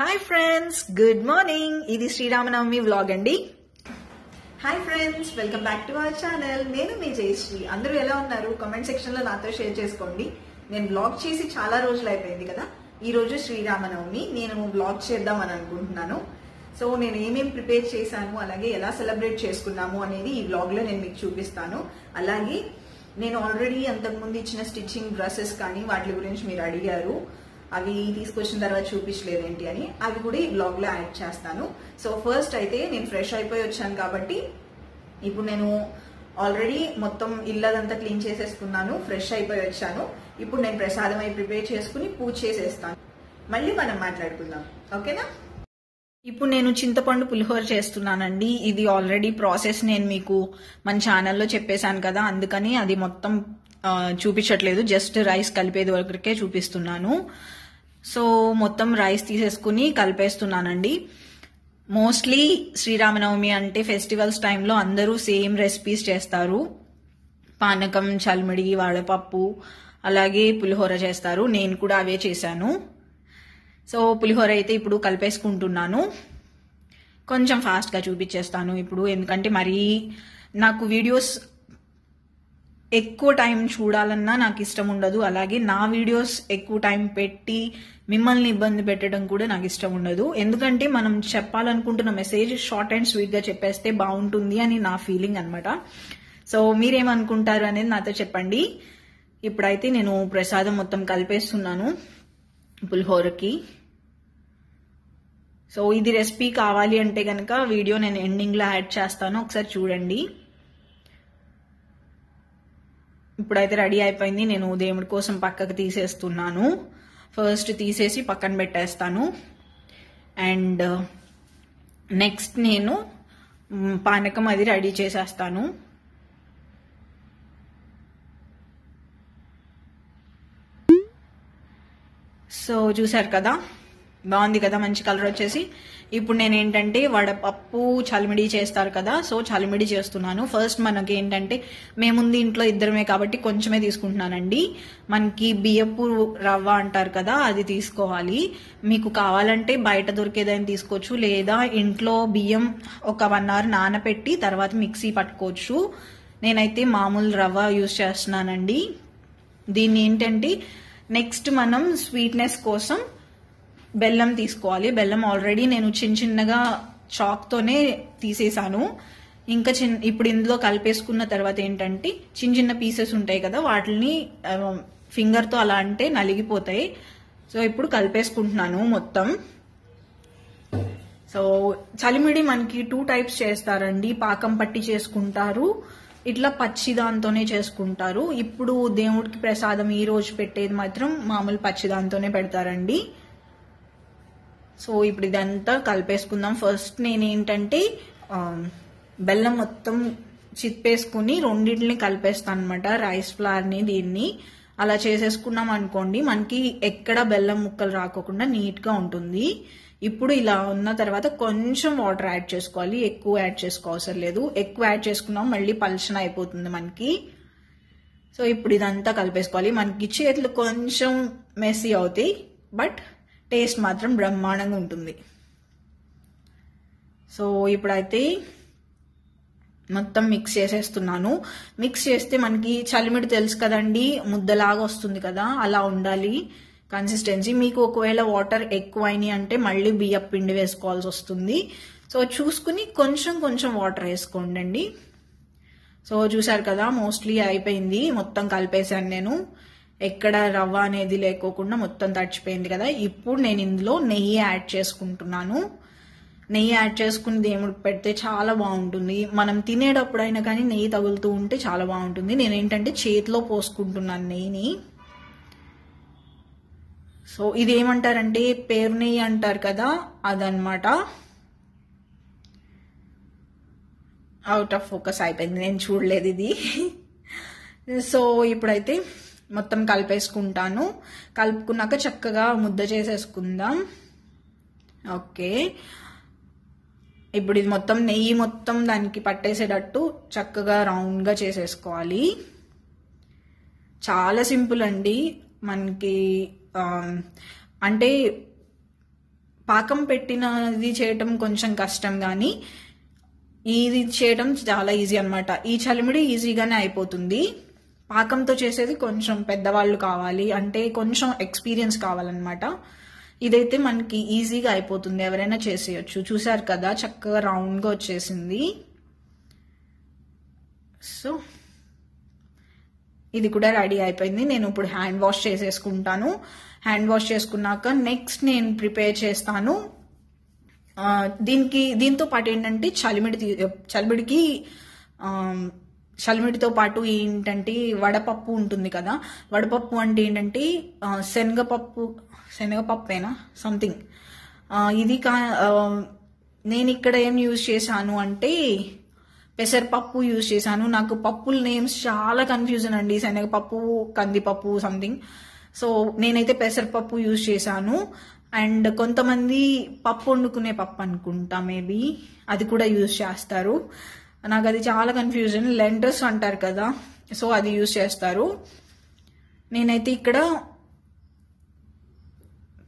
Hi friends, good morning. ఇది Sri Rama Navami vlog అండి. Hi friends, welcome back to our channel. నేను మీ జయశ్రీ. అందరూ ఎలా ఉన్నారు? కామెంట్ సెక్షన్ లో నాతో షేర్ చేసుకోండి. నేను వ్లాగ్ చేసి చాలా రోజులు అయిపోయింది కదా. ఈ రోజు శ్రీరామనవమి, నేను వ్లాగ్ చేద్దామని అనుకుంటున్నాను. సో నేను ఏమేమి ప్రిపేర్ చేశాను, అలాగే ఎలా సెలబ్రేట్ చేసుకున్నాము అనేది ఈ వ్లాగ్ లో నేను మీకు చూపిస్తాను. అలాగే నేను ఆల్రెడీ అంతకుముందు ఇచ్చిన స్టిచ్చింగ్ డ్రెస్సెస్ కానీ వాటి గురించి మీరు అడిగారు, అవి తీసుకొచ్చిన తర్వాత చూపించలేదేంటి అని, అవి కూడా ఈ బ్లాగ్ లో యాడ్ చేస్తాను. సో ఫస్ట్ అయితే నేను ఫ్రెష్ అయిపోయి వచ్చాను కాబట్టి ఇప్పుడు నేను ఆల్రెడీ మొత్తం ఇల్లంతా క్లీన్ చేసేసుకున్నాను, ఫ్రెష్ అయిపోయి వచ్చాను. ఇప్పుడు నేను ప్రసాదం అయి ప్రిపేర్ చేసుకుని పూజ చేసేస్తాను. మళ్ళీ మనం మాట్లాడుకుందాం, ఓకేనా? ఇప్పుడు నేను చింతపండు పులిహోర చేస్తున్నానండి. ఇది ఆల్రెడీ ప్రాసెస్ నేను మీకు మన ఛానల్లో చెప్పేశాను కదా, అందుకని అది మొత్తం చూపించట్లేదు, జస్ట్ రైస్ కలిపేది వరకే చూపిస్తున్నాను. సో మొత్తం రైస్ తీసేసుకుని కలిపేస్తున్నానండి. మోస్ట్లీ శ్రీరామనవమి అంటే ఫెస్టివల్స్ టైంలో అందరూ సేమ్ రెసిపీస్ చేస్తారు. పానకం, చల్మిడి, వాడపప్పు, అలాగే పులిహోర చేస్తారు. నేను కూడా అవే చేశాను. సో పులిహోర అయితే ఇప్పుడు కలిపేసుకుంటున్నాను. కొంచెం ఫాస్ట్గా చూపించేస్తాను ఇప్పుడు, ఎందుకంటే మరీ నాకు వీడియోస్ ఎక్కువ టైం చూడాలన్నా నాకు ఇష్టం ఉండదు. అలాగే నా వీడియోస్ ఎక్కువ టైం పెట్టి మిమ్మల్ని ఇబ్బంది పెట్టడం కూడా నాకు ఇష్టం ఉండదు. ఎందుకంటే మనం చెప్పాలనుకుంటున్న మెసేజ్ షార్ట్ అండ్ స్వీట్ గా చెప్పేస్తే బాగుంటుంది అని నా ఫీలింగ్ అనమాట. సో మీరేమనుకుంటారు అనేది నాతో చెప్పండి. ఇప్పుడైతే నేను ప్రసాదం మొత్తం కలిపేస్తున్నాను పులిహోరకి. సో ఇది రెసిపీ కావాలి అంటే కనుక వీడియో నేను ఎండింగ్ లో యాడ్ చేస్తాను, ఒకసారి చూడండి. ఇప్పుడైతే రెడీ అయిపోయింది. నేను దేవుడి కోసం పక్కకు తీసేస్తున్నాను. ఫస్ట్ తీసేసి పక్కన పెట్టేస్తాను. అండ్ నెక్స్ట్ నేను పానకం అది రెడీ చేసేస్తాను. సో చూసారు కదా, బాగుంది కదా, మంచి కలర్ వచ్చేసి. ఇప్పుడు నేను ఏంటంటే వడపప్పు చలిమిడి చేస్తారు కదా, సో చలిమిడి చేస్తున్నాను. ఫస్ట్ మనకి ఏంటంటే మేముంది ఇంట్లో ఇద్దరమే కాబట్టి కొంచెమే తీసుకుంటున్నానండి. మనకి బియ్యపు రవ్వ అంటారు కదా, అది తీసుకోవాలి. మీకు కావాలంటే బయట దొరికేదని తీసుకోవచ్చు, లేదా ఇంట్లో బియ్యం ఒక 1 hour నానపెట్టి తర్వాత మిక్సీ పట్టుకోవచ్చు. నేనైతే మామూలు రవ్వ యూజ్ చేస్తున్నానండి. దీన్ని ఏంటంటే నెక్స్ట్ మనం స్వీట్నెస్ కోసం బెల్లం తీసుకోవాలి. బెల్లం ఆల్రెడీ నేను చిన్న చిన్నగా చాక్తోనే తీసేసాను. ఇంకా ఇప్పుడు ఇందులో కలిపేసుకున్న తర్వాత ఏంటంటే చిన్న చిన్న పీసెస్ ఉంటాయి కదా, వాటిని ఫింగర్తో అలా అంటే నలిగిపోతాయి. సో ఇప్పుడు కలిపేసుకుంటున్నాను మొత్తం. సో చలిమిడి మనకి 2 types చేస్తారండి. పాకం పట్టి చేసుకుంటారు, ఇట్లా పచ్చి దాంతోనే చేసుకుంటారు. ఇప్పుడు దేవుడికి ప్రసాదం ఈ రోజు పెట్టేది మాత్రం మామూలు పచ్చి దాంతోనే పెడతారండి. సో ఇప్పుడు ఇదంతా కలిపేసుకుందాం. ఫస్ట్ నేనేంటంటే బెల్లం మొత్తం చిప్పేసుకుని రెండింటిని కలిపేస్తాను అనమాట, రైస్ ఫ్లవర్ని దీన్ని. అలా చేసేసుకున్నాం అనుకోండి, మనకి ఎక్కడ బెల్లం ముక్కలు రాకోకుండా నీట్గా ఉంటుంది. ఇప్పుడు ఇలా ఉన్న తర్వాత కొంచెం వాటర్ యాడ్ చేసుకోవాలి, ఎక్కువ యాడ్ చేసుకోవసరం లేదు. ఎక్కువ యాడ్ చేసుకున్నాం మళ్ళీ పల్చన అయిపోతుంది మనకి. సో ఇప్పుడు ఇదంతా కలిపేసుకోవాలి. మనకి చేతులు కొంచెం మెస్సీ అవుతాయి, బట్ టేస్ట్ మాత్రం బ్రహ్మాండంగా ఉంటుంది. సో ఇప్పుడైతే మొత్తం మిక్స్ చేసేస్తున్నాను. మిక్స్ చేస్తే మనకి చలిమిడి తెలుసు కదండి, ముద్దలాగా వస్తుంది కదా, అలా ఉండాలి కన్సిస్టెన్సీ. మీకు ఒకవేళ వాటర్ ఎక్కువైనాయి అంటే మళ్ళీ బియ్యం పిండి వేసుకోవాల్సి వస్తుంది. సో చూసుకుని కొంచెం కొంచెం వాటర్ వేసుకోండి. సో చూసారు కదా, మోస్ట్లీ అయిపోయింది, మొత్తం కలిపేశాను నేను. ఎక్కడ రవ్వ అనేది లేకోకుండా మొత్తం తడిచిపోయింది కదా. ఇప్పుడు నేను ఇందులో నెయ్యి యాడ్ చేసుకుంటున్నాను. నెయ్యి యాడ్ చేసుకుని దేవుడికి పెడితే చాలా బాగుంటుంది. మనం తినేటప్పుడైనా కానీ నెయ్యి తగులుతూ ఉంటే చాలా బాగుంటుంది. నేనేంటంటే చేతిలో పోసుకుంటున్నాను నెయ్యిని. సో ఇది ఏమంటారంటే పేరు నెయ్యి అంటారు కదా, అదనమాట. అవుట్ ఆఫ్ ఫోకస్ అయిపోయింది, నేను చూడలేదు ఇది. సో ఇప్పుడైతే మొత్తం కలిపేసుకుంటాను. కలుపుకున్నాక చక్కగా ముద్ద చేసేసుకుందాం. ఓకే, ఇప్పుడు ఇది మొత్తం నెయ్యి మొత్తం దానికి పట్టేసేటట్టు చక్కగా రౌండ్గా చేసేసుకోవాలి. చాలా సింపుల్ అండి. మనకి అంటే పాకం పెట్టినది చేయటం కొంచెం కష్టం, కానీ ఇది చేయటం చాలా ఈజీ అన్నమాట. ఈ చలిమిడి ఈజీగానే అయిపోతుంది. పాకంతో చేసేది కొంచెం పెద్దవాళ్ళు కావాలి, అంటే కొంచెం ఎక్స్పీరియన్స్ కావాలన్నమాట. ఇదైతే మనకి ఈజీగా అయిపోతుంది, ఎవరైనా చేసేయచ్చు. చూసారు కదా చక్కగా రౌండ్గా వచ్చేసింది. సో ఇది కూడా రెడీ అయిపోయింది. నేను ఇప్పుడు హ్యాండ్ వాష్ చేసేసుకుంటాను. హ్యాండ్ వాష్ చేసుకున్నాక నెక్స్ట్ నేను ప్రిపేర్ చేస్తాను. దీంతో పాటు ఏంటంటే చలిమిడితో పాటు ఏంటంటే వడపప్పు ఉంటుంది కదా. వడపప్పు అంటే ఏంటంటే శనగపప్పేనా సంథింగ్. ఇది నేను ఇక్కడ ఏం యూజ్ చేశాను అంటే పెసరపప్పు యూజ్ చేశాను. నాకు పప్పుల నేమ్స్ చాలా కన్ఫ్యూజన్ అండి, శనగపప్పు, కందిపప్పు సంథింగ్. సో నేనైతే పెసరపప్పు యూజ్ చేశాను. అండ్ కొంతమంది పప్పు వండుకునే పప్పు అనుకుంటా, మేబీ అది కూడా యూజ్ చేస్తారు. నాకు అది చాలా కన్ఫ్యూజన్. లెంటర్స్ అంటారు కదా, సో అది యూజ్ చేస్తారు. నేనైతే ఇక్కడ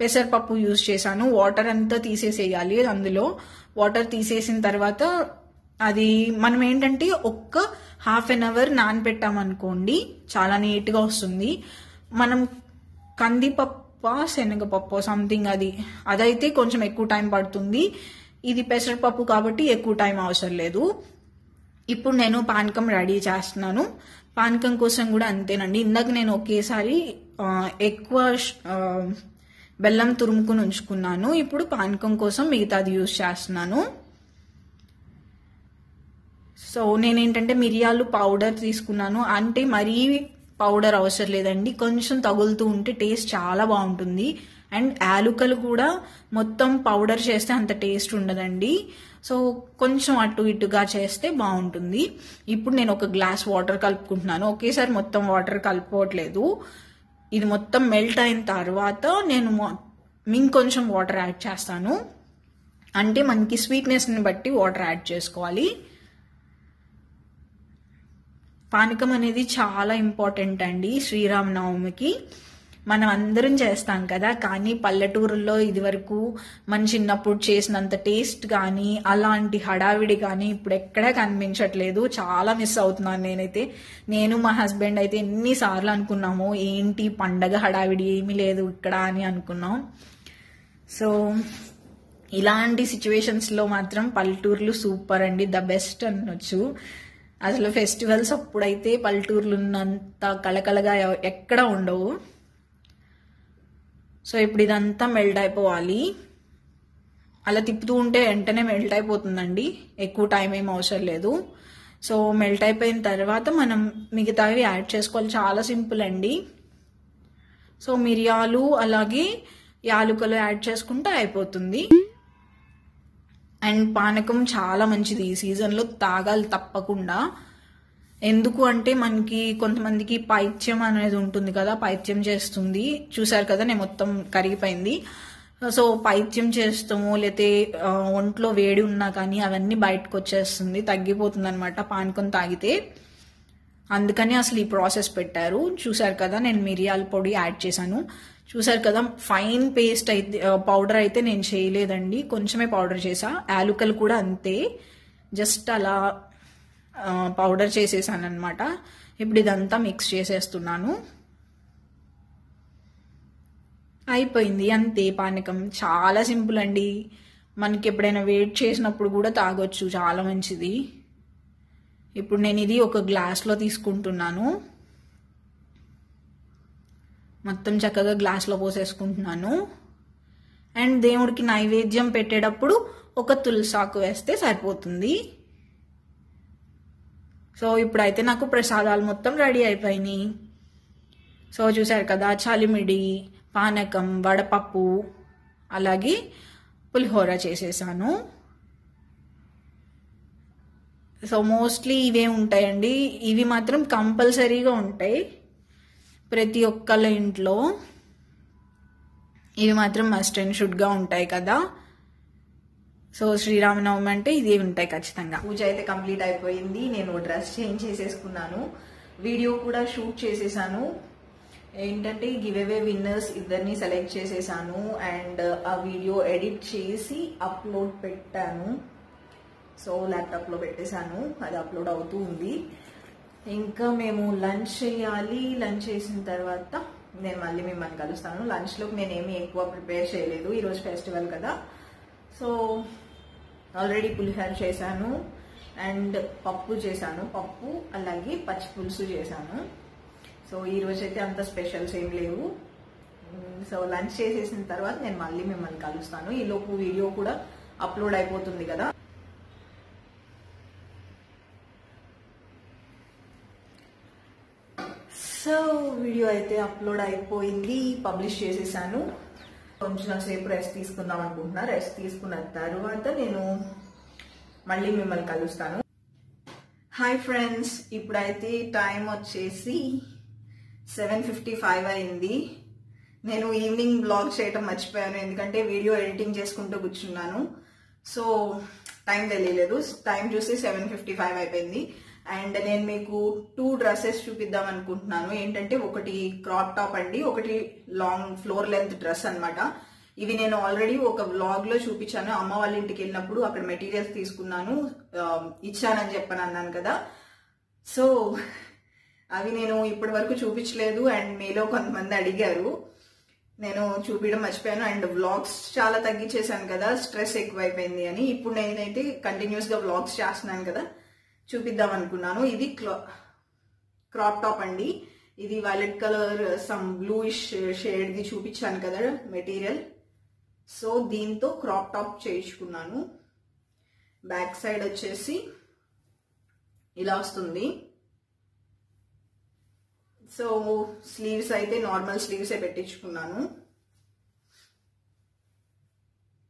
పెసరపప్పు యూజ్ చేశాను. వాటర్ అంతా తీసేసేయాలి. అందులో వాటర్ తీసేసిన తర్వాత అది మనం ఏంటంటే ఒక్క హాఫ్ అన్ అవర్ నానబెట్టామనుకోండి, చాలా నీట్గా వస్తుంది. మనం కందిపప్పు శనగపప్పు సంథింగ్ అదైతే కొంచెం ఎక్కువ టైం పడుతుంది. ఇది పెసరపప్పు కాబట్టి ఎక్కువ టైం అవసరం లేదు. ఇప్పుడు నేను పానకం రెడీ చేస్తున్నాను. పానకం కోసం కూడా అంతేనండి. ఇందాక నేను ఒకేసారి ఎక్కువ బెల్లం తురుముకుని ఉంచుకున్నాను. ఇప్పుడు పానకం కోసం మిగతాది యూజ్ చేస్తున్నాను. సో నేనేంటంటే మిరియాలు పౌడర్ తీసుకున్నాను. అంటే మరీ పౌడర్ అవసరం లేదండి, కొంచెం తగులుతూ ఉంటే టేస్ట్ చాలా బాగుంటుంది. అండ్ యాలుకలు కూడా మొత్తం పౌడర్ చేస్తే అంత టేస్ట్ ఉండదండి. సో కొంచెం అటు ఇటుగా చేస్తే బాగుంటుంది. ఇప్పుడు నేను ఒక గ్లాస్ వాటర్ కలుపుకుంటున్నాను. ఒకేసారి మొత్తం వాటర్ కలుపుకోవట్లేదు. ఇది మొత్తం మెల్ట్ అయిన తర్వాత నేను ఇంకొంచెం వాటర్ యాడ్ చేస్తాను. అంటే మనకి స్వీట్నెస్ని బట్టి వాటర్ యాడ్ చేసుకోవాలి. పానకం అనేది చాలా ఇంపార్టెంట్ అండి శ్రీరామనవమికి. మనం అందరం చేస్తాం కదా, కానీ పల్లెటూరుల్లో ఇది వరకు మన చిన్నప్పుడు చేసినంత టేస్ట్ కానీ అలాంటి హడావిడి కానీ ఇప్పుడు ఎక్కడా కనిపించట్లేదు. చాలా మిస్ అవుతున్నాను నేనైతే. నేను మా హస్బెండ్ అయితే ఎన్నిసార్లు అనుకున్నాము, ఏంటి పండగ హడావిడి ఏమీ లేదు ఇక్కడ అని అనుకున్నాం. సో ఇలాంటి సిచ్యువేషన్స్లో మాత్రం పల్లెటూర్లు సూపర్ అండి, ద బెస్ట్ అనొచ్చు. అసలు ఫెస్టివల్స్ అప్పుడైతే పల్లెటూర్లు ఉన్నంత కళకళగా ఎక్కడ ఉండవు. సో ఇప్పుడు ఇదంతా మెల్ట్ అయిపోవాలి. అలా తిప్పుతూ ఉంటే వెంటనే మెల్ట్ అయిపోతుందండి, ఎక్కువ టైం ఏం అవసరం లేదు. సో మెల్ట్ అయిపోయిన తర్వాత మనం మిగతావి యాడ్ చేసుకోవాలి. చాలా సింపుల్ అండి. సో మిరియాలు అలాగే యాలుకలు యాడ్ చేసుకుంటే అయిపోతుంది. అండ్ పానకం చాలా మంచిది, ఈ సీజన్లో తాగాలి తప్పకుండా. ఎందుకు అంటే మనకి కొంతమందికి పైత్యం అనేది ఉంటుంది కదా, పైత్యం చేస్తుంది. చూసారు కదా నేను మొత్తం కరిగిపోయింది. సో పైత్యం చేస్తాము, లేతే ఒంట్లో వేడి ఉన్నా కానీ అవన్నీ బయటకు వచ్చేస్తుంది, తగ్గిపోతుంది అనమాట పానకం తాగితే. అందుకని అసలు ఈ ప్రాసెస్ పెట్టారు. చూసారు కదా నేను మిరియాల పొడి యాడ్ చేశాను. చూసారు కదా ఫైన్ పేస్ట్ అయితే పౌడర్ అయితే నేను చేయలేదండి, కొంచెమే పౌడర్ చేసా. యాలుకలు కూడా అంతే, జస్ట్ అలా పౌడర్ చేసేసాను అనమాట. ఇప్పుడు ఇదంతా మిక్స్ చేసేస్తున్నాను. అయిపోయింది, అంతే పానకం. చాలా సింపుల్ అండి, మనకి ఎప్పుడైనా వెయిట్ చేసినప్పుడు కూడా తాగొచ్చు, చాలా మంచిది. ఇప్పుడు నేను ఇది ఒక గ్లాస్లో తీసుకుంటున్నాను. మొత్తం చక్కగా గ్లాస్లో పోసేసుకుంటున్నాను. అండ్ దేవుడికి నైవేద్యం పెట్టేటప్పుడు ఒక తులసాకు వేస్తే సరిపోతుంది. సో ఇప్పుడైతే నాకు ప్రసాదాలు మొత్తం రెడీ అయిపోయినాయి. సో చూసారు కదా చలిమిడి, పానకం, వడపప్పు, అలాగే పులిహోర చేసేసాను. సో మోస్ట్లీ ఇవే ఉంటాయండి, ఇవి మాత్రం కంపల్సరీగా ఉంటాయి ప్రతి ఒక్కళ్ళ ఇంట్లో. ఇవి మాత్రం మస్ట్ అండ్ షుడ్గా ఉంటాయి కదా. సో శ్రీరామనవమి అంటే ఇదే ఉంటాయి ఖచ్చితంగా. పూజ అయితే కంప్లీట్ అయిపోయింది. నేను డ్రెస్ చేంజ్ చేసేసుకున్నాను, వీడియో కూడా షూట్ చేసేసాను. ఏంటంటే గివ్ అవే విన్నర్స్ ఇద్దరిని సెలెక్ట్ చేసేసాను అండ్ ఆ వీడియో ఎడిట్ చేసి అప్లోడ్ పెట్టాను. సో ల్యాప్టాప్లో పెట్టేశాను, అది అప్లోడ్ అవుతూ ఉంది. ఇంకా మేము లంచ్ చేయాలి. లంచ్ చేసిన తర్వాత నేను మళ్ళీ మిమ్మల్ని కలుస్తాను. లంచ్లోకి నేనేమి ఎక్కువ ప్రిపేర్ చేయలేదు, ఈరోజు ఫెస్టివల్ కదా. సో ఆల్రెడీ పులిహోర చేశాను అండ్ పప్పు చేశాను, పప్పు అలాగే పచ్చి పులుసు చేశాను. సో ఈరోజు అయితే అంత స్పెషల్స్ ఏం లేవు. సో లంచ్ చేసేసిన తర్వాత నేను మళ్ళీ మిమ్మల్ని కలుస్తాను. ఈలోపు వీడియో కూడా అప్లోడ్ అయిపోతుంది కదా. సో వీడియో అయితే అప్లోడ్ అయిపోయింది, పబ్లిష్ చేసేసాను. కొంచెం సేపు రెస్ట్ తీసుకుందాం అనుకుంటున్నా. రెస్ట్ తీసుకున్న తర్వాత నేను మళ్ళీ మిమ్మల్ని కలుస్తాను. హాయ్ ఫ్రెండ్స్, ఇప్పుడైతే టైం వచ్చేసి 7:55 అయింది. నేను ఈవినింగ్ బ్లాగ్ చేయటం మర్చిపోయాను, ఎందుకంటే వీడియో ఎడిటింగ్ చేసుకుంటూ కూర్చున్నాను. సో టైం తెలియలేదు. టైం చూసి 7:55 అయిపోయింది. అండ్ నేను మీకు 2 డ్రెస్సెస్ చూపిద్దాం అనుకుంటున్నాను. ఏంటంటే ఒకటి క్రాప్ టాప్ అండి, ఒకటి లాంగ్ ఫ్లోర్ లెంత్ డ్రెస్ అన్నమాట. ఇవి నేను ఆల్రెడీ ఒక వ్లాగ్ లో చూపించాను. అమ్మ వాళ్ళ ఇంటికి వెళ్ళినప్పుడు అక్కడ మెటీరియల్స్ తీసుకున్నాను, ఇచ్చానని చెప్పని అన్నాను కదా. సో అవి నేను ఇప్పటి వరకు చూపించలేదు అండ్ మీలో కొంతమంది అడిగారు, నేను చూపించడం మర్చిపోయాను. అండ్ వ్లాగ్స్ చాలా తగ్గించేశాను కదా, స్ట్రెస్ ఎక్కువైపోయింది అని. ఇప్పుడు నేనైతే కంటిన్యూస్ గా వ్లాగ్స్ చేస్తున్నాను కదా, చూపిద్దాం అనుకున్నాను. ఇది క్రాప్ టాప్ అండి. ఇది violet colour some bluish shade the చూపించాను కదా మెటీరియల్. సో దీంతో క్రాప్ టాప్ చేయించుకున్నాను. బ్యాక్ సైడ్ వచ్చేసి ఇలా వస్తుంది. సో స్లీవ్స్ అయితే నార్మల్ స్లీవ్సే పెట్టించుకున్నాను.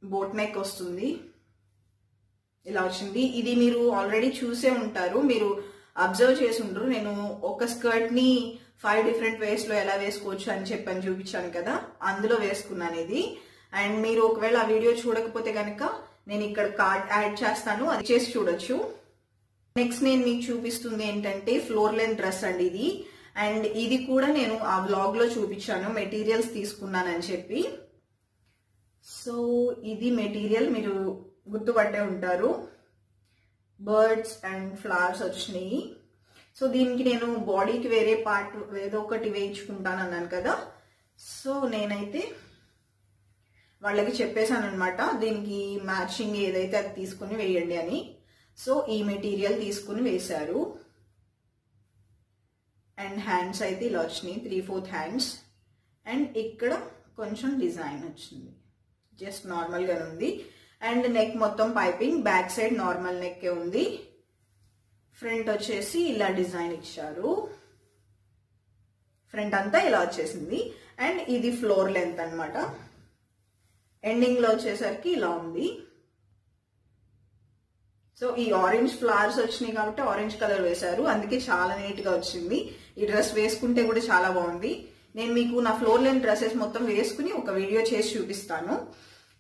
బోట్ నెక్ వస్తుంది, ఇలా వచ్చింది. ఇది మీరు ఆల్రెడీ చూసే ఉంటారు, మీరు అబ్జర్వ్ చేసి ఉంటారు. నేను ఒక స్కర్ట్ ని 5 డిఫరెంట్ వేస్ లో ఎలా వేసుకోవచ్చు అని చెప్పని చూపించాను కదా, అందులో వేసుకున్నాను ఇది. అండ్ మీరు ఒకవేళ ఆ వీడియో చూడకపోతే కనుక నేను ఇక్కడ కార్డ్ యాడ్ చేస్తాను, అది చేసి చూడొచ్చు. నెక్స్ట్ నేను మీకు చూపిస్తుంది ఏంటంటే ఫ్లోర్ లెంత్ డ్రెస్ అండి ఇది. అండ్ ఇది కూడా నేను ఆ వ్లాగ్ లో చూపించాను, మెటీరియల్స్ తీసుకున్నానని చెప్పి. సో ఇది మెటీరియల్ మీరు గుర్తుపట్టే ఉంటారు, బర్డ్స్ అండ్ ఫ్లవర్స్ వచ్చినాయి. సో దీనికి నేను బాడీకి వేరే పార్ట్ ఏదో ఒకటి వేయించుకుంటాను అన్నాను కదా. సో నేనైతే వాళ్ళకి చెప్పేశాను అనమాట, దీనికి మ్యాచింగ్ ఏదైతే అది తీసుకుని వేయండి అని. సో ఈ మెటీరియల్ తీసుకుని వేశారు. అండ్ హ్యాండ్స్ అయితే ఇలా వచ్చినాయి, 3/4 హ్యాండ్స్. అండ్ ఇక్కడ కొంచెం డిజైన్ వచ్చింది, జస్ట్ నార్మల్ గా ఉంది. అండ్ నెక్ మొత్తం piping, back side normal neck ఉంది. ఫ్రంట్ వచ్చేసి ఇలా డిజైన్ ఇచ్చారు, ఫ్రంట్ అంతా ఇలా వచ్చేసింది. అండ్ ఇది ఫ్లోర్ లెంత్ అన్నమాట. ఎండింగ్ లో వచ్చేసరికి ఇలా ఉంది. సో ఈ ఆరెంజ్ ఫ్లవర్స్ వచ్చినాయి కాబట్టి ఆరెంజ్ కలర్ వేశారు, అందుకే చాలా నీట్ గా వచ్చింది. ఈ డ్రెస్ వేసుకుంటే కూడా చాలా బాగుంది. నేను మీకు నా ఫ్లోర్ లెంత్ డ్రెస్సెస్ మొత్తం వేసుకుని ఒక వీడియో చేసి చూపిస్తాను.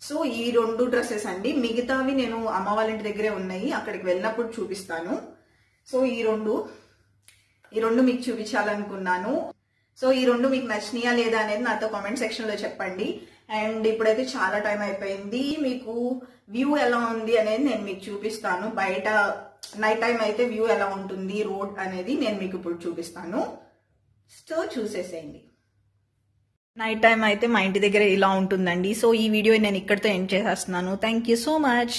సో ఈ 2 డ్రెస్సెస్ అండి, మిగతావి నేను అమ్మ వాళ్ళ ఇంటి దగ్గరే ఉన్నాయి, అక్కడికి వెళ్ళినప్పుడు చూపిస్తాను. సో ఈ రెండు మీకు చూపించాలనుకున్నాను. సో ఈ 2 మీకు నచ్చినాయా లేదా అనేది నాతో కామెంట్ సెక్షన్ లో చెప్పండి. అండ్ ఇప్పుడైతే చాలా టైం అయిపోయింది, మీకు వ్యూ ఎలా ఉంది అనేది నేను మీకు చూపిస్తాను. బయట నైట్ టైం అయితే వ్యూ ఎలా ఉంటుంది రోడ్ అనేది నేను మీకు ఇప్పుడు చూపిస్తాను. సో చూసేసేయండి. నైట్ టైం అయితే మా ఇంటి దగ్గర ఇలా ఉంటుందండి. సో ఈ వీడియో నేను ఇక్కడితో ఎండ్ చేసేస్తున్నాను. Thank you so much.